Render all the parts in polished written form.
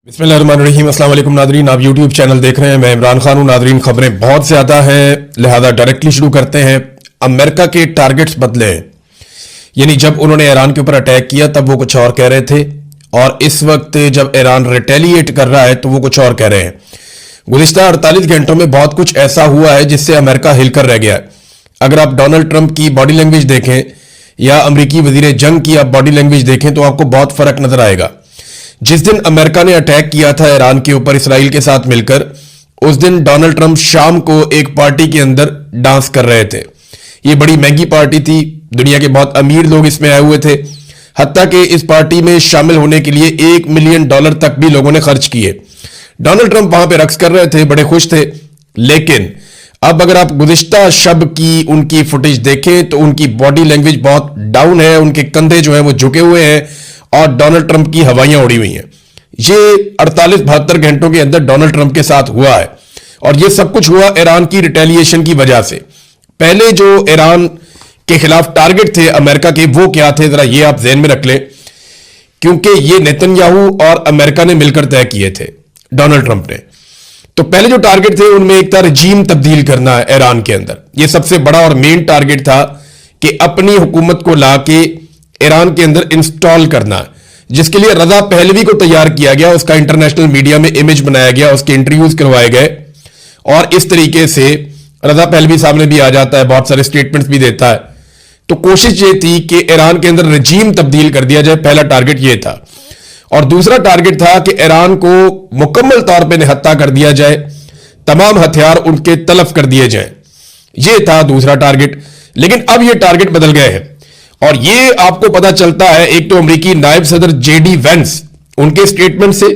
बिस्मिल्लाहिर्रहमानिर्रहीम। अस्सलाम वालेकुम नादरीन, आप यूट्यूब चैनल देख रहे हैं। मैं इमरान खान हूं। नादरीन, खबरें बहुत ज़्यादा हैं, लिहाजा डायरेक्टली शुरू करते हैं। अमेरिका के टारगेट्स बदले हैं, यानी जब उन्होंने ईरान के ऊपर अटैक किया तब वो कुछ और कह रहे थे, और इस वक्त जब ईरान रिटेलिएट कर रहा है तो वो कुछ और कह रहे हैं। गुज़िश्ता 48 घंटों में बहुत कुछ ऐसा हुआ है जिससे अमेरिका हिलकर रह गया है। अगर आप डोनाल्ड ट्रंप की बॉडी लैंग्वेज देखें या अमरीकी वजीर जंग की आप बॉडी लैंग्वेज देखें तो आपको बहुत फर्क नजर आएगा। जिस दिन अमेरिका ने अटैक किया था ईरान के ऊपर इसराइल के साथ मिलकर, उस दिन डोनाल्ड ट्रंप शाम को एक पार्टी के अंदर डांस कर रहे थे। ये बड़ी महंगी पार्टी थी, दुनिया के बहुत अमीर लोग इसमें आए हुए थे, हत्ता कि इस पार्टी में शामिल होने के लिए $1 मिलियन तक भी लोगों ने खर्च किए। डोनाल्ड ट्रंप वहां पे रक्स कर रहे थे, बड़े खुश थे। लेकिन अब अगर आप गुज़िश्ता शब की उनकी फुटेज देखें तो उनकी बॉडी लैंग्वेज बहुत डाउन है, उनके कंधे जो है वो झुके हुए हैं और डोनाल्ड ट्रंप की हवाइयां उड़ी हुई हैं। ये 48-72 घंटों के अंदर डोनाल्ड ट्रंप के साथ हुआ है, और ये सब कुछ हुआ ईरान की रिटेलिएशन की वजह से। पहले जो ईरान के खिलाफ टारगेट थे अमेरिका के, वो क्या थे, जरा ये आप ज़हन में रख लें, क्योंकि ये नेतन्याहू और अमेरिका ने मिलकर तय किए थे, डोनाल्ड ट्रंप ने। तो पहले जो टारगेट थे उनमें एक था रजीम तब्दील करना है ईरान के अंदर। यह सबसे बड़ा और मेन टारगेट था कि अपनी हुकूमत को लाके ईरान के अंदर इंस्टॉल करना है, जिसके लिए रजा पहलवी को तैयार किया गया, उसका इंटरनेशनल मीडिया में इमेज बनाया गया, उसके इंटरव्यूज करवाए गए, और इस तरीके से रजा पहलवी सामने भी आ जाता है, बहुत सारे स्टेटमेंट्स भी देता है। तो कोशिश ये थी कि ईरान के अंदर रजीम तब्दील कर दिया जाए, पहला टारगेट ये था। और दूसरा टारगेट था कि ईरान को मुकम्मल तौर पर निहत्ता कर दिया जाए, तमाम हथियार उनके तलफ कर दिए जाए, यह था दूसरा टारगेट। लेकिन अब यह टारगेट बदल गए हैं, और ये आपको पता चलता है एक तो अमेरिकी नायब सदर जेडी वेंस उनके स्टेटमेंट से,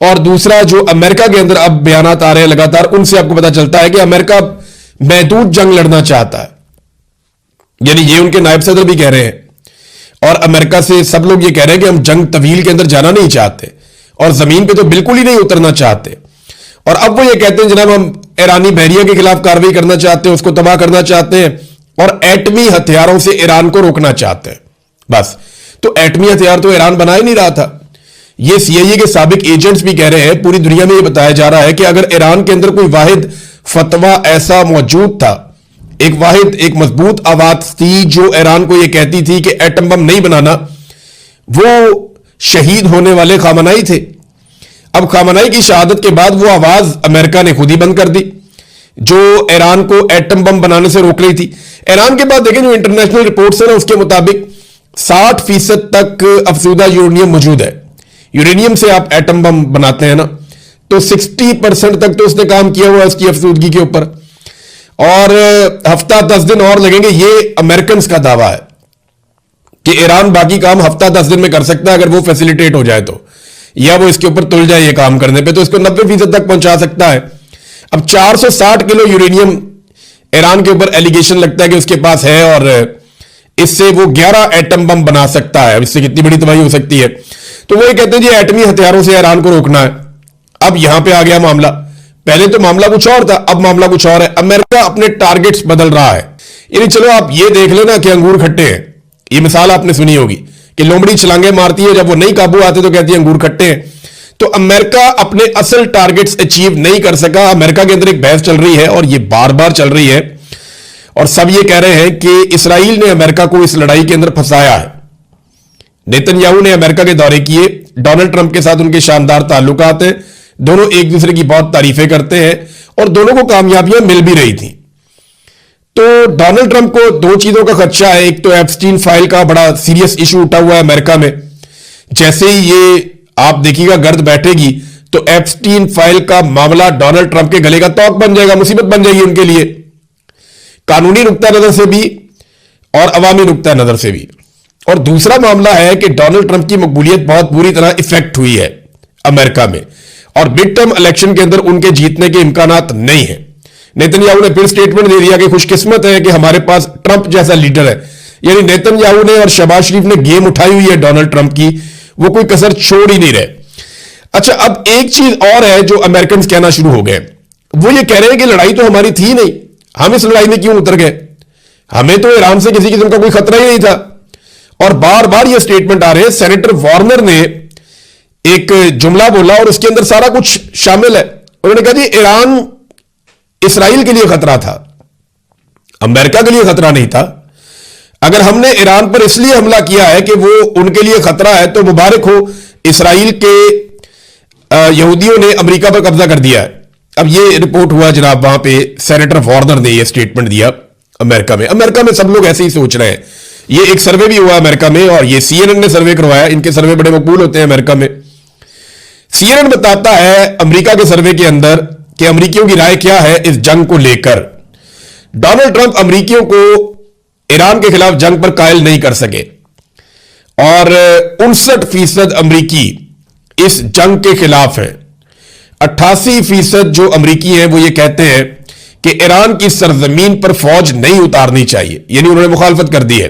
और दूसरा जो अमेरिका के अंदर अब बयानात आ रहे हैं लगातार, उनसे आपको पता चलता है कि अमेरिका महदूद जंग लड़ना चाहता है। यानी ये उनके नायब सदर भी कह रहे हैं, और अमेरिका से सब लोग ये कह रहे हैं कि हम जंग तवील के अंदर जाना नहीं चाहते, और जमीन पे तो बिल्कुल ही नहीं उतरना चाहते। और अब वो ये कहते हैं जनाब हम ईरानी बहरिया के खिलाफ कार्रवाई करना चाहते हैं, उसको तबाह करना चाहते हैं, और एटमी हथियारों से ईरान को रोकना चाहते हैं। बस, तो एटमी हथियार तो ईरान बना ही नहीं रहा था। ये सीआईए के साबिक एजेंट्स भी कह रहे हैं, पूरी दुनिया में ये बताया जा रहा है कि अगर ईरान के अंदर कोई वाहिद फतवा ऐसा मौजूद था, एक मजबूत आवाज थी जो ईरान को यह कहती थी कि एटम बम नहीं बनाना, वो शहीद होने वाले खामनाई थे। अब खामनाई की शहादत के बाद वो आवाज अमेरिका ने खुद ही बंद कर दी, जो ईरान को एटम बम बनाने से रोक रही थी। ईरान के बाद देखें जो इंटरनेशनल रिपोर्ट्स है ना, उसके मुताबिक 60% तक अफसूदा यूरेनियम मौजूद है। यूरेनियम से आप एटम बम बनाते हैं ना, तो 60% तक तो उसने काम किया हुआ उसकी अफसूदगी के ऊपर, और हफ्ता 10 दिन और लगेंगे। ये अमेरिकन का दावा है कि ईरान बाकी काम हफ्ता 10 दिन में कर सकता है, अगर वो फैसिलिटेट हो जाए तो, या वो इसके ऊपर तुल जाए ये काम करने पे, तो इसको 90% तक पहुंचा सकता है। अब 460 किलो यूरेनियम ईरान के ऊपर एलिगेशन लगता है कि उसके पास है, और इससे वो 11 एटम बम बना सकता है। इससे कितनी बड़ी तबाही हो सकती है। तो वो ये कहते हैं जी एटमी हथियारों से ईरान को रोकना है। अब यहां पे आ गया मामला, पहले तो मामला कुछ और था, अब मामला कुछ और है। अमेरिका अपने टारगेट्स बदल रहा है। यानी चलो आप ये देख लेना कि अंगूर खट्टे हैं, ये मिसाल आपने सुनी होगी कि लोमड़ी छलांगे मारती है, जब वो नहीं काबू आते तो कहती है अंगूर खट्टे हैं। तो अमेरिका अपने असल टारगेट्स अचीव नहीं कर सका। अमेरिका के अंदर एक बहस चल रही है, और ये बार बार चल रही है, और सब ये कह रहे हैं कि इसराइल ने अमेरिका को इस लड़ाई के अंदर फंसाया है। नेतन्याहू ने अमेरिका के दौरे किए, डोनाल्ड ट्रंप के साथ उनके शानदार ताल्लुकात हैं, दोनों एक दूसरे की बहुत तारीफें करते हैं, और दोनों को कामयाबियां मिल भी रही थी। तो डोनाल्ड ट्रंप को दो चीजों का खदशा है। एक तो एप्स्टीन फाइल का बड़ा सीरियस इशू उठा हुआ है अमेरिका में। जैसे ही ये आप देखिएगा गर्द बैठेगी तो एप्स्टीन फाइल का मामला डोनाल्ड ट्रंप के गले का तौक बन जाएगा, मुसीबत बन जाएगी उनके लिए, कानूनी नुक्ता नजर से भी और अवामी नुक्ता नजर से भी। और दूसरा मामला है कि डोनाल्ड ट्रंप की मकबूलियत बहुत बुरी तरह इफेक्ट हुई है अमेरिका में, और मिड टर्म इलेक्शन के अंदर उनके जीतने के इम्कानात नहीं है। नेतन्याहू ने फिर स्टेटमेंट दे दिया कि खुशकिस्मत है कि हमारे पास ट्रंप जैसा लीडर है। यानी नेतन्याहू ने और शहबाज शरीफ ने गेम उठाई हुई है डोनाल्ड ट्रंप की, वो कोई कसर छोड़ ही नहीं रहे। अच्छा, अब एक चीज और है जो अमेरिकन कहना शुरू हो गए, वो ये कह रहे हैं कि लड़ाई तो हमारी थी नहीं, हम इस लड़ाई में क्यों उतर गए, हमें तो ईरान से किसी किस्म का कोई खतरा ही नहीं था। और बार बार ये स्टेटमेंट आ रहे हैं। सेनेटर वार्नर ने एक जुमला बोला और उसके अंदर सारा कुछ शामिल है। उन्होंने कहा जी ईरान इसराइल के लिए खतरा था, अमेरिका के लिए खतरा नहीं था। अगर हमने ईरान पर इसलिए हमला किया है कि वो उनके लिए खतरा है, तो मुबारक हो, इसराइल के यहूदियों ने अमेरिका पर कब्जा कर दिया है। अब ये रिपोर्ट हुआ जनाब, वहां पे सेनेटर वार्नर ने ये स्टेटमेंट दिया अमेरिका में। अमेरिका में सब लोग ऐसे ही सोच रहे हैं। ये एक सर्वे भी हुआ अमेरिका में, और ये CNN ने सर्वे करवाया। इनके सर्वे बड़े मकबूल होते हैं अमेरिका में। CNN बताता है अमेरिका के सर्वे के अंदर कि अमेरिकियों की राय क्या है इस जंग को लेकर। डोनाल्ड ट्रंप अमेरिकियों को ईरान के खिलाफ जंग पर कायल नहीं कर सके, और 59% अमेरिकी इस जंग के खिलाफ है। 88% जो अमेरिकी हैं वो ये कहते हैं कि ईरान की सरजमीन पर फौज नहीं उतारनी चाहिए, यानी उन्होंने मुखालफत कर दी है।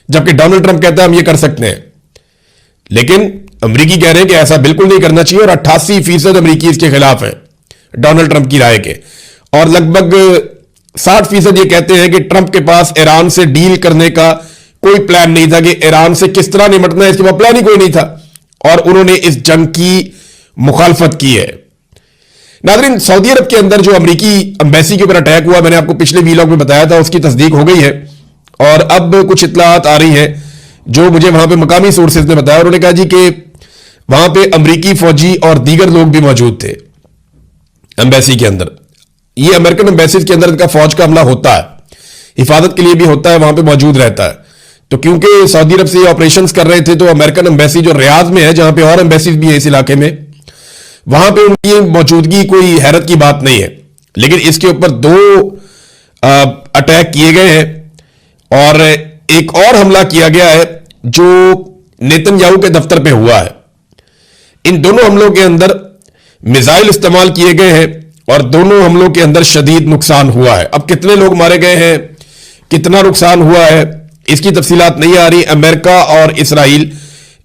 जबकि डोनाल्ड ट्रंप कहता है हम ये कर सकते हैं, लेकिन अमेरिकी कह रहे हैं कि ऐसा बिल्कुल नहीं करना चाहिए। और 88% अमेरिकी इसके खिलाफ है डोनाल्ड ट्रंप की राय के, और लगभग 60% ये कहते हैं कि ट्रंप के पास ईरान से डील करने का कोई प्लान नहीं था, कि ईरान से किस तरह निपटना है इसके पास प्लान ही कोई नहीं था, और उन्होंने इस जंग की मुखालफत की है। नाज़रीन, सऊदी अरब के अंदर जो अमेरिकी एम्बेसी के ऊपर अटैक हुआ, मैंने आपको पिछले वीलॉग में बताया था, उसकी तस्दीक हो गई है। और अब कुछ इत्तलात आ रही है जो मुझे वहां पे मकामी सोर्सेज ने बताया। उन्होंने कहा जी कि वहां पे अमेरिकी फौजी और दीगर लोग भी मौजूद थे एम्बेसी के अंदर। ये अमेरिकन एम्बेसी के अंदर इनका फौज का हमला होता है, हिफाजत के लिए भी होता है, वहां पे मौजूद रहता है। तो क्योंकि सऊदी अरब से ये ऑपरेशंस कर रहे थे, तो अमेरिकन एम्बेसी जो रियाद में है, जहां पे और एम्बेसीज भी है इस इलाके में, वहां पे उनकी मौजूदगी कोई हैरत की बात नहीं है। लेकिन इसके ऊपर 2 अटैक किए गए हैं, और एक और हमला किया गया है जो नेतन्याहू के दफ्तर पे हुआ है। इन दोनों हमलों के अंदर मिसाइल इस्तेमाल किए गए हैं, और दोनों हमलों के अंदर शदीद नुकसान हुआ है। अब कितने लोग मारे गए हैं, कितना नुकसान हुआ है, इसकी तफसीलात नहीं आ रही। अमेरिका और इसराइल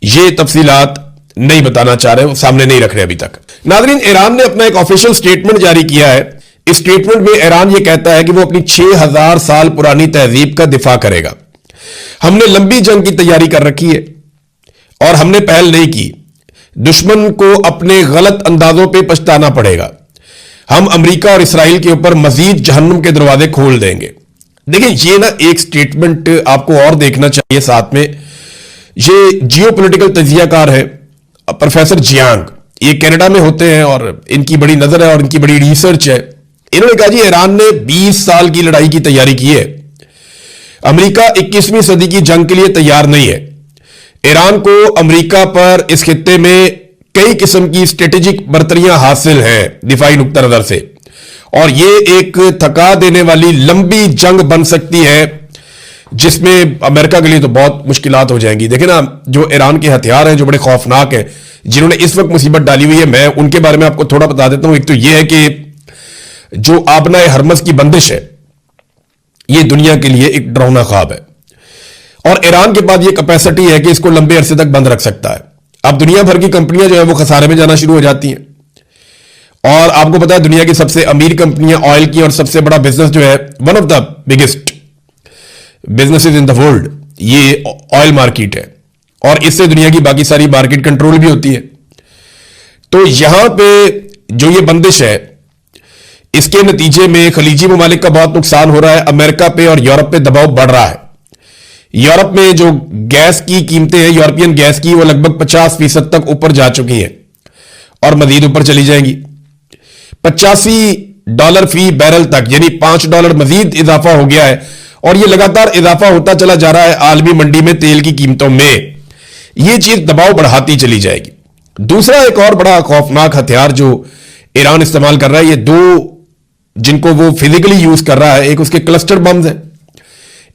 ये तफसीलात नहीं बताना चाह रहे, वो सामने नहीं रख रहे अभी तक। नाज़रीन, ईरान ने अपना एक ऑफिशियल स्टेटमेंट जारी किया है। इस स्टेटमेंट में ईरान ये कहता है कि वो अपनी 6000 साल पुरानी तहजीब का दिफा करेगा। हमने लंबी जंग की तैयारी कर रखी है और हमने पहल नहीं की। दुश्मन को अपने गलत अंदाजों पे पछताना पड़ेगा। हम अमेरिका और इसराइल के ऊपर मजीद जहन्नुम के दरवाजे खोल देंगे। देखिए, ये ना एक स्टेटमेंट आपको और देखना चाहिए साथ में। ये जियोपॉलिटिकल तजियाकार है प्रोफेसर जियांग, ये कनाडा में होते हैं और इनकी बड़ी नजर है और इनकी बड़ी रिसर्च है। इन्होंने कहा जी ईरान ने 20 साल की लड़ाई की तैयारी की है। अमेरिका 21वीं सदी की जंग के लिए तैयार नहीं है। ईरान को अमेरिका पर इस खित्ते में कई किस्म की स्ट्रेटेजिक बर्तरियां हासिल हैं दिफाई नुक्ता नजर से, और ये एक थका देने वाली लंबी जंग बन सकती है जिसमें अमेरिका के लिए तो बहुत मुश्किलात हो जाएंगी। देखें ना, जो ईरान के हथियार हैं जो बड़े खौफनाक हैं, जिन्होंने इस वक्त मुसीबत डाली हुई है, मैं उनके बारे में आपको थोड़ा बता देता हूं। एक तो यह है कि जो आबनाए हरमस की बंदिश है, यह दुनिया के लिए एक डरावना ख्वाब है, और ईरान के पास यह कैपेसिटी है कि इसको लंबे अरसे तक बंद रख सकता है। अब दुनिया भर की कंपनियां जो है वो खसारे में जाना शुरू हो जाती हैं, और आपको पता है दुनिया की सबसे अमीर कंपनियां ऑयल की, और सबसे बड़ा बिजनेस जो है, one of the biggest businesses in the world, ये ऑयल मार्केट है, और इससे दुनिया की बाकी सारी मार्केट कंट्रोल भी होती है। तो यहां पे जो ये बंदिश है, इसके नतीजे में खलीजी ममालिक का बहुत नुकसान हो रहा है। अमेरिका पे और यूरोप पे दबाव बढ़ रहा है। यूरोप में जो गैस की कीमतें हैं, यूरोपियन गैस की, वो लगभग 50% तक ऊपर जा चुकी हैं और मजीद ऊपर चली जाएंगी। $85 फी बैरल तक, यानी $5 मजीद इजाफा हो गया है, और यह लगातार इजाफा होता चला जा रहा है आलमी मंडी में तेल की कीमतों में। यह चीज दबाव बढ़ाती चली जाएगी। दूसरा एक और बड़ा खौफनाक हथियार जो ईरान इस्तेमाल कर रहा है, ये 2 जिनको वो फिजिकली यूज कर रहा है, एक उसके क्लस्टर बम्स हैं।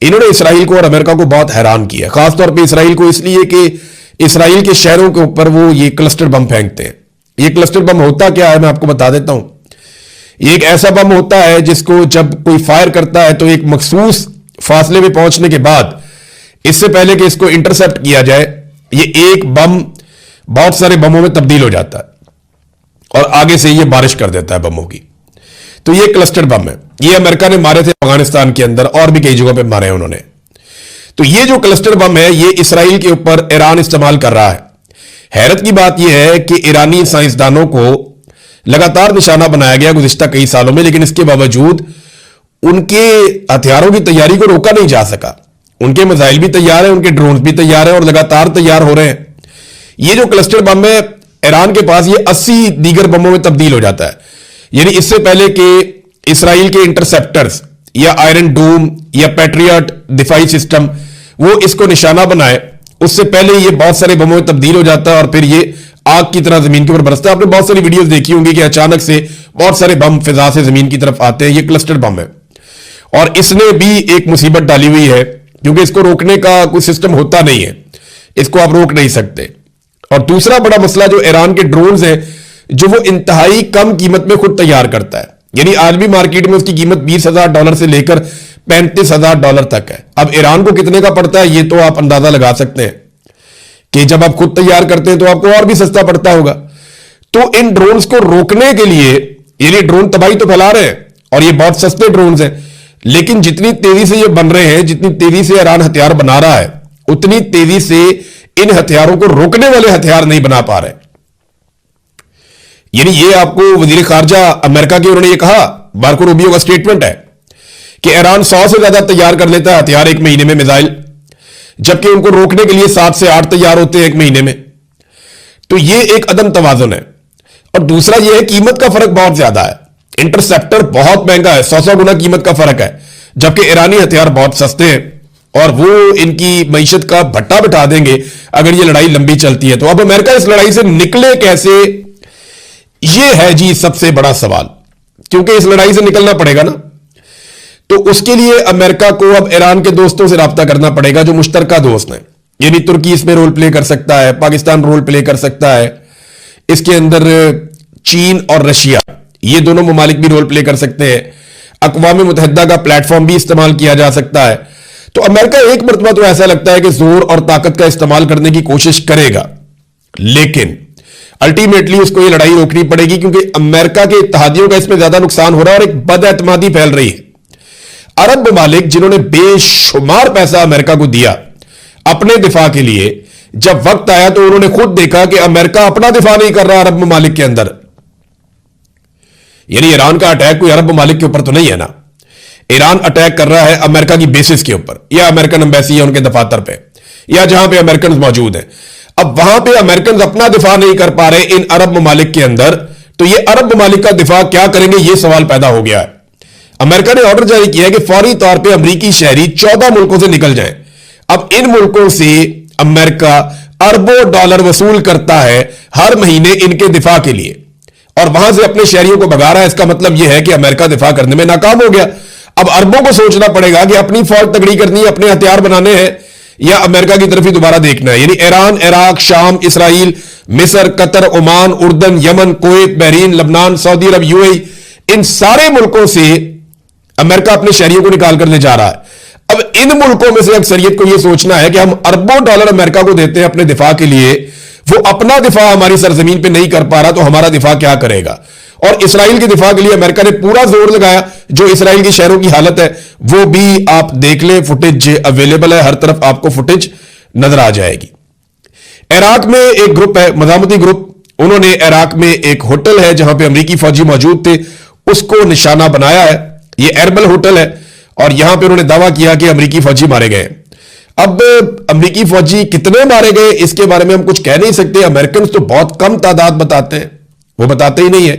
इन्होंने इसराइल को और अमेरिका को बहुत हैरान किया, खासतौर पर इसराइल को, इसलिए कि इसराइल के शहरों के ऊपर वो ये क्लस्टर बम फेंकते हैं। ये क्लस्टर बम होता क्या है, मैं आपको बता देता हूं। ये एक ऐसा बम होता है जिसको जब कोई फायर करता है तो एक मखसूस फासले में पहुंचने के बाद, इससे पहले कि इसको इंटरसेप्ट किया जाए, ये एक बम बहुत सारे बमों में तब्दील हो जाता है और आगे से ये बारिश कर देता है बमों की। तो ये क्लस्टर बम है। ये अमेरिका ने मारे थे अफगानिस्तान के अंदर, और भी कई जगहों पे मारे हैं उन्होंने। तो ये जो क्लस्टर बम है, ये इसराइल के ऊपर ईरान इस्तेमाल कर रहा है। हैरत की बात यह है कि ईरानी साइंसदानों को लगातार निशाना बनाया गया गुज़िश्ता कई सालों में, लेकिन इसके बावजूद उनके हथियारों की तैयारी को रोका नहीं जा सका। उनके मिसाइल भी तैयार हैं, उनके ड्रोन भी तैयार हैं और लगातार तैयार हो रहे हैं। ये जो क्लस्टर बम है ईरान के पास, ये 80 दीगर बमों में तब्दील हो जाता है। यानी इससे पहले कि इसराइल के इंटरसेप्टर्स या आयरन डोम या पैट्रियट दिफाई सिस्टम वो इसको निशाना बनाए, उससे पहले ये बहुत सारे बमों में तब्दील हो जाता है और फिर ये आग की तरह जमीन के ऊपर बरसता है। आपने बहुत सारी वीडियोस देखी होंगी कि अचानक से बहुत सारे बम फिजा से जमीन की तरफ आते हैं। ये क्लस्टर बम है और इसने भी एक मुसीबत डाली हुई है, क्योंकि इसको रोकने का कोई सिस्टम होता नहीं है, इसको आप रोक नहीं सकते। और दूसरा बड़ा मसला जो ईरान के ड्रोन्स हैं, जो वो इंतहाई कम कीमत में खुद तैयार करता है। यानी आज भी मार्केट में उसकी कीमत $20,000 से लेकर $35,000 तक है। अब ईरान को कितने का पड़ता है ये तो आप अंदाजा लगा सकते हैं कि जब आप खुद तैयार करते हैं तो आपको और भी सस्ता पड़ता होगा। तो इन ड्रोन्स को रोकने के लिए, यानी ड्रोन तबाही तो फैला रहे हैं और ये बहुत सस्ते ड्रोन्स हैं, लेकिन जितनी तेजी से ये बन रहे हैं, जितनी तेजी से ईरान हथियार बना रहा है, उतनी तेजी से इन हथियारों को रोकने वाले हथियार नहीं बना पा रहे। यानी ये आपको वजीर खारजा अमेरिका के उन्होंने ये कहा, मार्को रूबियो का स्टेटमेंट है कि ईरान 100 से ज्यादा तैयार कर लेता है हथियार एक महीने में, मिसाइल, जबकि उनको रोकने के लिए 7 से 8 तैयार होते हैं एक महीने में। तो ये एक अदम तवाजुन है। और दूसरा ये है कीमत का फर्क बहुत ज्यादा है। इंटरसेप्टर बहुत महंगा है, 100 गुना कीमत का फर्क है, जबकि ईरानी हथियार बहुत सस्ते हैं और वो इनकी मईशत का भट्टा बिठा देंगे अगर ये लड़ाई लंबी चलती है। तो अब अमेरिका इस लड़ाई से निकले कैसे, ये है जी सबसे बड़ा सवाल, क्योंकि इस लड़ाई से निकलना पड़ेगा ना। तो उसके लिए अमेरिका को अब ईरान के दोस्तों से राब्ता करना पड़ेगा जो मुश्तरका दोस्त हैं। यानी तुर्की इसमें रोल प्ले कर सकता है, पाकिस्तान रोल प्ले कर सकता है, इसके अंदर चीन और रशिया, ये दोनों ममालिक भी रोल प्ले कर सकते हैं। अक़वाम मुत्तहिदा का प्लेटफॉर्म भी इस्तेमाल किया जा सकता है। तो अमेरिका एक मरतबा तो ऐसा लगता है कि जोर और ताकत का इस्तेमाल करने की कोशिश करेगा, लेकिन अल्टीमेटली उसको ये लड़ाई रोकनी पड़ेगी, क्योंकि अमेरिका के इत्तेहादियों का इसमें ज्यादा नुकसान हो रहा है और एक बदएतमादी फैल रही है। अरब ममालिक जिन्होंने बेशुमार पैसा अमेरिका को दिया अपने दिफा के लिए, जब वक्त आया तो उन्होंने खुद देखा कि अमेरिका अपना दिफा नहीं कर रहा अरब ममालिक के अंदर। यानी ईरान का अटैक कोई अरब ममालिक के ऊपर तो नहीं है ना, ईरान अटैक कर रहा है अमेरिका की बेसिस के ऊपर, या अमेरिकन एम्बेसी है उनके दफातर पे, या जहां पे अमेरिकन मौजूद हैं। अब वहां पे अमेरिकन अपना दिफा नहीं कर पा रहे इन अरब ममालिक के अंदर, तो ये अरब ममालिक का दिफा क्या करेंगे, ये सवाल पैदा हो गया है। अमेरिका ने ऑर्डर जारी किया है कि फौरी तौर पे अमेरिकी शहरी 14 मुल्कों से निकल जाएं। अब इन मुल्कों से अमेरिका अरबों डॉलर वसूल करता है हर महीने इनके दिफा के लिए, और वहां से अपने शहरियों को भगा रहा है। इसका मतलब यह है कि अमेरिका दिफा करने में नाकाम हो गया। अब अरबों को सोचना पड़ेगा कि अपनी फौज तगड़ी करनी है, अपने हथियार बनाने हैं, या अमेरिका की तरफ ही दोबारा देखना है। यानी ईरान, इराक, शाम, इसराइल, मिस्र, कतर, ओमान, उर्दन, यमन, कुवैत, बहरीन, लबनान, सऊदी अरब, यूएई, इन सारे मुल्कों से अमेरिका अपने शहरियों को निकाल कर ले जा रहा है। अब इन मुल्कों में से अक्सरियत को यह सोचना है कि हम अरबों डॉलर अमेरिका को देते हैं अपने दिफा के लिए, वो अपना दिफा हमारी सरजमीन पे नहीं कर पा रहा, तो हमारा दिफा क्या करेगा। और इसराइल के दिफा के लिए अमेरिका ने पूरा जोर लगाया। जो इसराइल के शहरों की हालत है वो भी आप देख लें, फुटेज अवेलेबल है, हर तरफ आपको फुटेज नजर आ जाएगी। इराक में एक ग्रुप है, मज़ामती ग्रुप, उन्होंने इराक में एक होटल है जहां पे अमेरिकी फौजी मौजूद थे, उसको निशाना बनाया है। ये एरबल होटल है और यहां पे उन्होंने दावा किया कि अमेरिकी फौजी मारे गए। अब अमेरिकी फौजी कितने मारे गए इसके बारे में हम कुछ कह नहीं सकते। अमेरिकन तो बहुत कम तादाद बताते हैं, वो बताते ही नहीं है।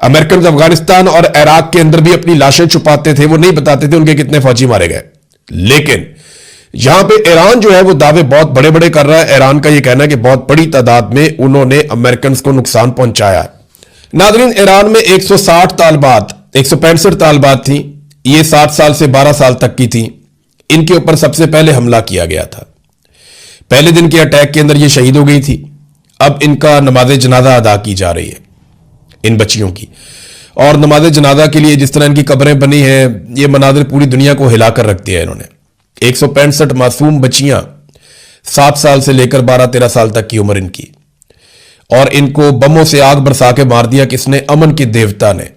अमेरिकन अफगानिस्तान और इराक के अंदर भी अपनी लाशें छुपाते थे, वो नहीं बताते थे उनके कितने फौजी मारे गए। लेकिन यहां पे ईरान जो है वो दावे बहुत बड़े बड़े कर रहा है। ईरान का ये कहना है कि बहुत बड़ी तादाद में उन्होंने अमेरिकन को नुकसान पहुंचाया है। नाज़रीन, ईरान में 160 तालिबात, 165 तालिबात थी, ये 7 साल से 12 साल तक की थी। इनके ऊपर सबसे पहले हमला किया गया था। पहले दिन के अटैक के अंदर ये शहीद हो गई थी। अब इनका नमाज जनाजा अदा की जा रही है इन बच्चियों की, और नमाज जनाजा के लिए जिस तरह इनकी कब्रें बनी हैं, ये मनाजिर पूरी दुनिया को हिलाकर रख दिया है इन्होंने। 165 मासूम बच्चियां, 7 साल से लेकर 12-13 साल तक की उम्र इनकी, और इनको बमों से आग बरसा के मार दिया। किसने? अमन के देवता ने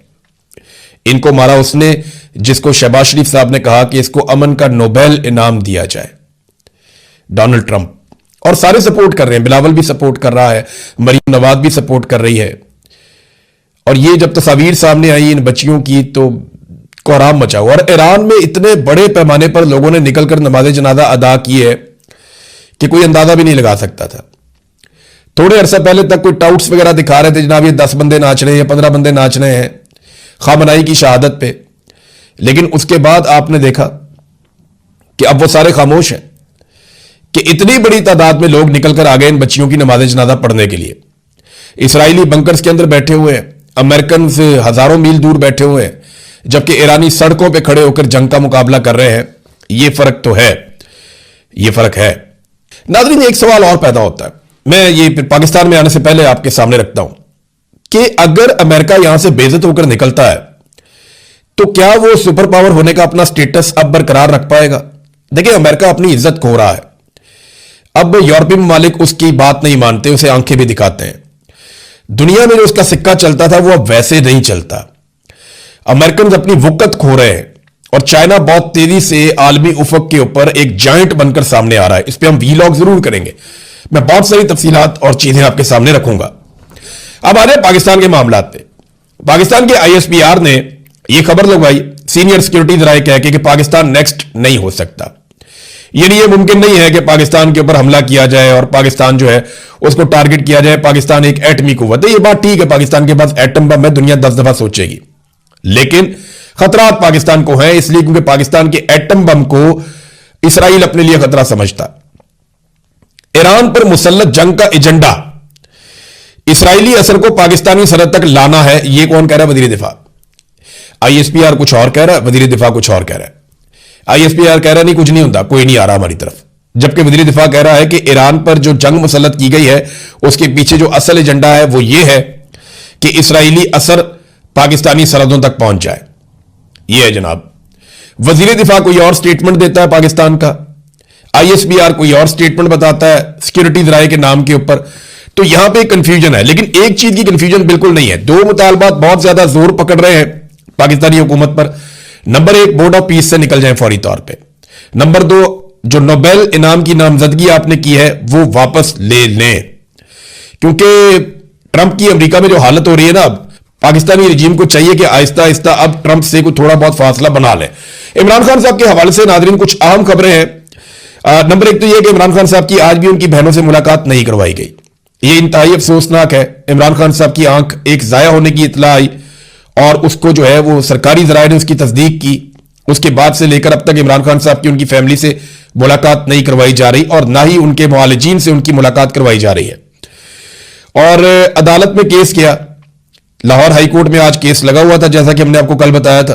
इनको मारा, उसने जिसको शहबाज शरीफ साहब ने कहा कि इसको अमन का नोबेल इनाम दिया जाए, डोनाल्ड ट्रंप। और सारे सपोर्ट कर रहे हैं, बिलावल भी सपोर्ट कर रहा है, मरीम नवाज भी सपोर्ट कर रही है। और ये जब तस्वीर सामने आई इन बच्चियों की तो कोहराम मचा हुआ। और ईरान में इतने बड़े पैमाने पर लोगों ने निकलकर नमाज जनाजा अदा की है कि कोई अंदाजा भी नहीं लगा सकता था। थोड़े अरसा पहले तक कोई टाउट्स वगैरह दिखा रहे थे, जनाब ये 10 बंदे नाच रहे हैं, 15 बंदे नाच रहे हैं खामनाई की शहादत पे, लेकिन उसके बाद आपने देखा कि अब वो सारे खामोश हैं कि इतनी बड़ी तादाद में लोग निकलकर आ गए इन बच्चियों की नमाज जनाजा पढ़ने के लिए। इसराइली बंकर्स के अंदर बैठे हुए हैं, अमेरिकन से हजारों मील दूर बैठे हुए हैं, जबकि ईरानी सड़कों पे खड़े होकर जंग का मुकाबला कर रहे हैं। ये फर्क तो है, ये फर्क है। नाज़रीन, एक सवाल और पैदा होता है, मैं ये पाकिस्तान में आने से पहले आपके सामने रखता हूं कि अगर अमेरिका यहां से बेइज्जत होकर निकलता है तो क्या वो सुपर पावर होने का अपना स्टेटस अब बरकरार रख पाएगा? देखिए, अमेरिका अपनी इज्जत खो रहा है। अब यूरोपीय ममालिक उसकी बात नहीं मानते, उसे आंखें भी दिखाते हैं। दुनिया में जो उसका सिक्का चलता था वो अब वैसे नहीं चलता। अमेरिकन अपनी वुकत खो रहे हैं और चाइना बहुत तेजी से आलमी उफक के ऊपर एक जायंट बनकर सामने आ रहा है। इस पर हम वीलॉग जरूर करेंगे, मैं बहुत सारी तफसीलात और चीजें आपके सामने रखूंगा। अब आ रहे पाकिस्तान के मामला पे। पाकिस्तान के ISPR ने यह खबर लगवाई सीनियर सिक्योरिटी जराए कह के कि पाकिस्तान नेक्स्ट नहीं हो सकता, यानी यह मुमकिन नहीं है कि पाकिस्तान के ऊपर हमला किया जाए और पाकिस्तान जो है उसको टारगेट किया जाए। पाकिस्तान एक एटमी कुव्वत है, यह बात ठीक है, पाकिस्तान के पास एटम बम है, दुनिया 10 दफा सोचेगी, लेकिन खतरात पाकिस्तान को हैं, इसलिए क्योंकि पाकिस्तान के एटम बम को इसराइल अपने लिए खतरा समझता। ईरान पर मुसल्लत जंग का एजेंडा इसराइली असर को पाकिस्तानी सरहद तक लाना है, यह कौन कह रहा है? वजीर दिफा। ISPR कुछ और कह रहा है, वजीर दिफा कुछ और कह रहा है। ISPR कह रहा है नहीं, कुछ नहीं होता, कोई नहीं आ रहा हमारी तरफ, जबकि वजीर दिफा कह रहा है कि ईरान पर जो जंग मुसल्लत की गई है उसके पीछे जो असल एजेंडा है वो ये है कि इसराइली असर पाकिस्तानी सरहदों तक पहुंच जाए। यह है जनाब। वजीर दिफा कोई और स्टेटमेंट देता है पाकिस्तान का, ISPR कोई और स्टेटमेंट बताता है सिक्योरिटी जराए के नाम के ऊपर। तो यहां पे कंफ्यूजन है, लेकिन एक चीज की कंफ्यूजन बिल्कुल नहीं है। दो मुतालबात बहुत ज्यादा जोर पकड़ रहे हैं पाकिस्तानी हुकूमत पर। नंबर 1, बोर्ड ऑफ पीस से निकल जाए फौरी तौर पे। नंबर 2, जो नोबेल इनाम की नामजदगी आपने की है वो वापस ले लें, क्योंकि ट्रंप की अमेरिका में जो हालत हो रही है ना, अब पाकिस्तानी रजीम को चाहिए कि आहिस्ता आहिस्ता अब ट्रंप से कोई थोड़ा बहुत फासला बना ले। इमरान खान साहब के हवाले से नाजरीन कुछ अहम खबरें हैं। नंबर 1 तो यह कि इमरान खान साहब की आज भी उनकी बहनों से मुलाकात नहीं करवाई गई। यह इंतहाई अफसोसनाक है। इमरान खान साहब की आंख एक जाया होने की इतला आई और उसको जो है वो सरकारी जराये ने उसकी तस्दीक की। उसके बाद से लेकर अब तक इमरान खान साहब की उनकी फैमिली से मुलाकात नहीं करवाई जा रही और ना ही उनके मुआलिजीन से उनकी मुलाकात करवाई जा रही है। और अदालत में केस किया, लाहौर हाई कोर्ट में आज केस लगा हुआ था, जैसा कि हमने आपको कल बताया था।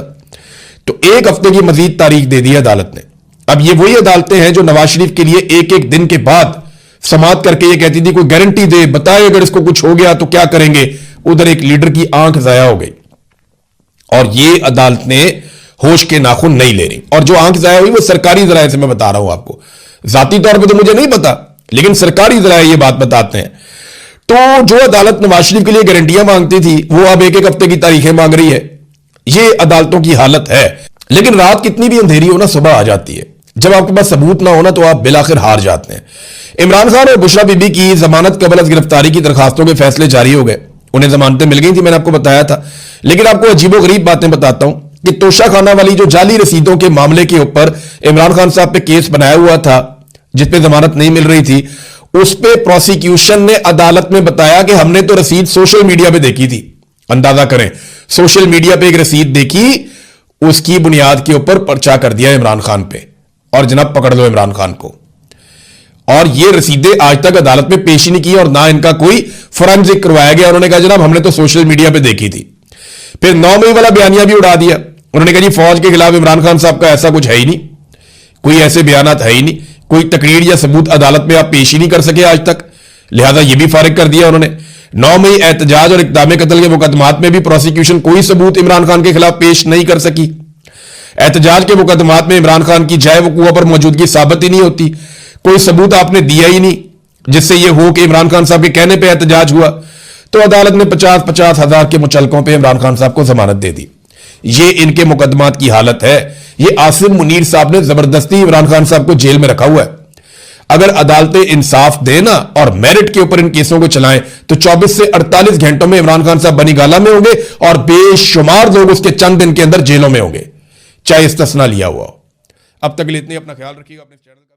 तो 1 हफ्ते की मजीद तारीख दे दी अदालत ने। अब ये वही अदालतें हैं जो नवाज शरीफ के लिए एक एक दिन के बाद समाअत करके ये कहती थी कोई गारंटी दे, बताए अगर इसको कुछ हो गया तो क्या करेंगे। उधर एक लीडर की आंख जाया हो गई और ये अदालत ने होश के नाखून नहीं ले रही। और जो आंख जाया हुई वो सरकारी जराये से मैं बता रहा हूं आपको, जाती तौर पर तो मुझे नहीं पता, लेकिन सरकारी जराये ये बात बताते हैं। तो जो अदालत नवाज शरीफ के लिए गारंटियां मांगती थी वो अब एक एक हफ्ते की तारीखें मांग रही है। ये अदालतों की हालत है। लेकिन रात कितनी भी अंधेरी हो ना, सुबह आ जाती है। जब आपके पास सबूत ना हो ना तो आप बिलाखिर हार जाते हैं। इमरान खान और बुशरा बीबी की जमानत कबल अज गिरफ्तारी की दरखास्तों के फैसले जारी हो गए। उन्हें जमानतें मिल गई थी, मैंने आपको बताया था। लेकिन आपको अजीबोगरीब बातें बताता हूं कि तोशाखाना वाली जो जाली रसीदों के मामले के ऊपर इमरान खान साहब पे केस बनाया हुआ था, जिसपे जमानत नहीं मिल रही थी, उस पे प्रोसिक्यूशन ने अदालत में बताया कि हमने तो रसीद सोशल मीडिया पे देखी थी। अंदाजा करें, सोशल मीडिया पे एक रसीद देखी, उसकी बुनियाद के ऊपर पर्चा कर दिया इमरान खान पे और जनाब पकड़ लो इमरान खान को। और ये रसीदें आज तक अदालत में पेश ही नहीं की और ना इनका कोई फोरेंसिक करवाया गया। उन्होंने कहा जनाब हमने तो सोशल मीडिया पे देखी थी। फिर 9 मई वाला बयानिया भी उड़ा दिया। उन्होंने कहा जी फौज के खिलाफ इमरान खान साहब का ऐसा कुछ है ही नहीं, कोई ऐसे बयानात है ही नहीं, कोई तकरीर या सबूत अदालत में आप पेश ही नहीं कर सके आज तक, लिहाजा यह भी फारिग कर दिया उन्होंने। 9 मई एहतजाज और इक़दाम कत्ल के मुकदमात में भी प्रोसिक्यूशन कोई सबूत इमरान खान के खिलाफ पेश नहीं कर सकी। एहतजाज के मुकदमात में इमरान खान की जाए वकूआ पर मौजूदगी साबित ही नहीं होती, कोई सबूत आपने दिया ही नहीं जिससे यह हो कि इमरान खान साहब के कहने पर एहतजाज हुआ। तो अदालत ने 50-50 हजार के मुचलकों पर इमरान खान साहब को जमानत दे दी। ये इनके मुकदमात की हालत है। ये आसिम मुनीर साहब ने जबरदस्ती इमरान खान साहब को जेल में रखा हुआ है। अगर अदालतें इंसाफ देना और मेरिट के ऊपर इन केसों को चलाएं तो 24 से 48 घंटों में इमरान खान साहब बनीगाला में होंगे और बेशुमार लोग उसके चंद दिन के अंदर जेलों में होंगे, चाहे इस्तिस्ना लिया हुआ हो। अब तक के लिए इतनी, अपना ख्याल रखिएगा, अपने चैनल का